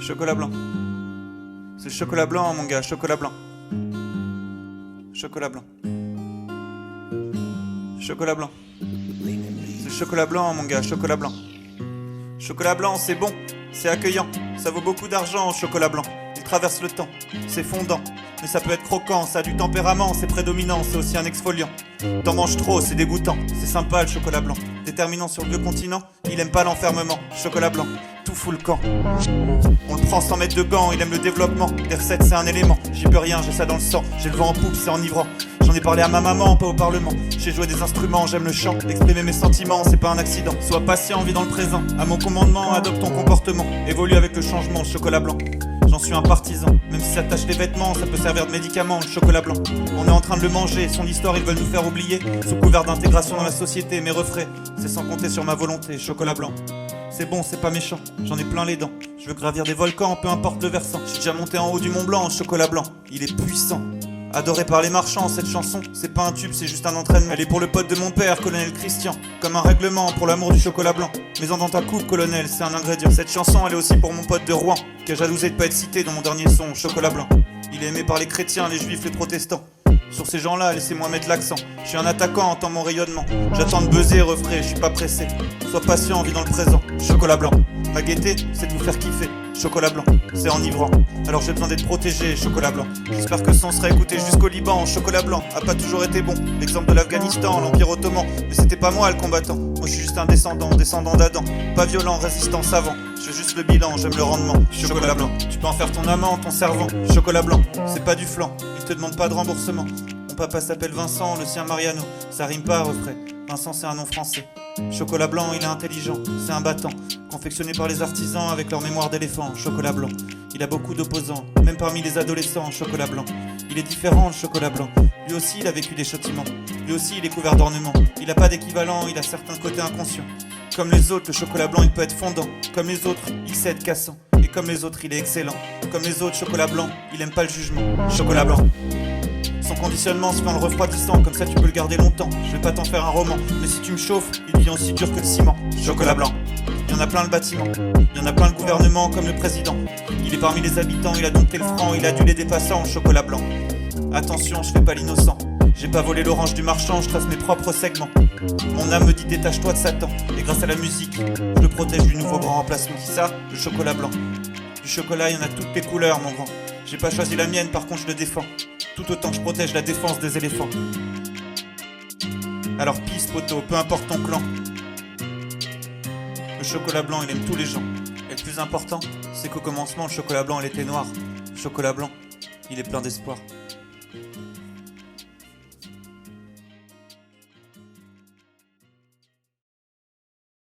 Chocolat blanc. C'est le chocolat blanc, mon gars, chocolat blanc. Chocolat blanc. Chocolat blanc. C'est le chocolat blanc, mon gars, chocolat blanc. Chocolat blanc, c'est bon, c'est accueillant. Ça vaut beaucoup d'argent, au chocolat blanc. Il traverse le temps, c'est fondant. Mais ça peut être croquant, ça a du tempérament, c'est prédominant, c'est aussi un exfoliant. T'en manges trop, c'est dégoûtant, c'est sympa le chocolat blanc. Déterminant sur le vieux continent, il aime pas l'enfermement. Chocolat blanc, tout fout le camp. On le prend sans mettre de gants, il aime le développement. Des recettes, c'est un élément, j'y peux rien, j'ai ça dans le sang. J'ai le vent en poupe, c'est enivrant. J'en ai parlé à ma maman, pas au parlement. J'ai joué des instruments, j'aime le chant. Exprimer mes sentiments, c'est pas un accident. Sois patient, vis dans le présent. À mon commandement, adopte ton comportement. Évolue avec le changement, chocolat blanc. J'en suis un partisan, même si ça tâche les vêtements, ça peut servir de médicament, le chocolat blanc. On est en train de le manger, son histoire ils veulent nous faire oublier. Sous couvert d'intégration dans la société, mes refrains, c'est sans compter sur ma volonté, chocolat blanc. C'est bon, c'est pas méchant, j'en ai plein les dents. Je veux gravir des volcans, peu importe le versant. J'ai déjà monté en haut du Mont Blanc, chocolat blanc, il est puissant. Adoré par les marchands, cette chanson, c'est pas un tube, c'est juste un entraînement. Elle est pour le pote de mon père, colonel Christian. Comme un règlement pour l'amour du chocolat blanc. Maison dans ta coupe, colonel, c'est un ingrédient. Cette chanson, elle est aussi pour mon pote de Rouen, qui a jalousé de pas être cité dans mon dernier son, chocolat blanc. Il est aimé par les chrétiens, les juifs, les protestants. Sur ces gens-là, laissez-moi mettre l'accent. Je suis un attaquant, entends mon rayonnement. J'attends de buzzer, refrais, je suis pas pressé. Sois patient, vis dans le présent, chocolat blanc. Ma gaieté, c'est de vous faire kiffer. Chocolat blanc, c'est enivrant. Alors j'ai besoin d'être protégé, chocolat blanc. J'espère que ce son sera écouté jusqu'au Liban. Chocolat blanc a pas toujours été bon. L'exemple de l'Afghanistan, l'Empire ottoman. Mais c'était pas moi le combattant. Moi je suis juste un descendant d'Adam. Pas violent, résistant, savant. Je veux juste le bilan, j'aime le rendement. Chocolat blanc, tu peux en faire ton amant, ton servant. Chocolat blanc, c'est pas du flan. Il te demande pas de remboursement. Mon papa s'appelle Vincent, le sien Mariano. Ça rime pas, refrain. Vincent c'est un nom français. Chocolat blanc, il est intelligent, c'est un battant. Confectionné par les artisans avec leur mémoire d'éléphant. Chocolat blanc, il a beaucoup d'opposants, même parmi les adolescents. Chocolat blanc, il est différent le chocolat blanc. Lui aussi il a vécu des châtiments, lui aussi il est couvert d'ornements. Il a pas d'équivalent, il a certains côtés inconscients. Comme les autres, le chocolat blanc il peut être fondant. Comme les autres, il sait être cassant. Et comme les autres, il est excellent. Comme les autres, chocolat blanc, il aime pas le jugement. Chocolat blanc, son conditionnement se fait en le refroidissant, comme ça tu peux le garder longtemps. Je vais pas t'en faire un roman, mais si tu me chauffes, il devient aussi dur que le ciment. Chocolat blanc, il y en a plein le bâtiment, il y en a plein le gouvernement comme le président. Il est parmi les habitants, il a dompté le franc, il a dû les dépassants. Chocolat blanc, attention, je fais pas l'innocent. J'ai pas volé l'orange du marchand, je trace mes propres segments. Mon âme me dit détache-toi de Satan. Et grâce à la musique, je le protège du nouveau grand remplacement. Ça, le chocolat blanc. Du chocolat, il y en a toutes les couleurs, mon grand. J'ai pas choisi la mienne, par contre je le défends. Tout autant que je protège la défense des éléphants. Alors pisse, poteau, peu importe ton clan. Le chocolat blanc, il aime tous les gens. Et le plus important, c'est qu'au commencement, le chocolat blanc, il était noir. Le chocolat blanc, il est plein d'espoir.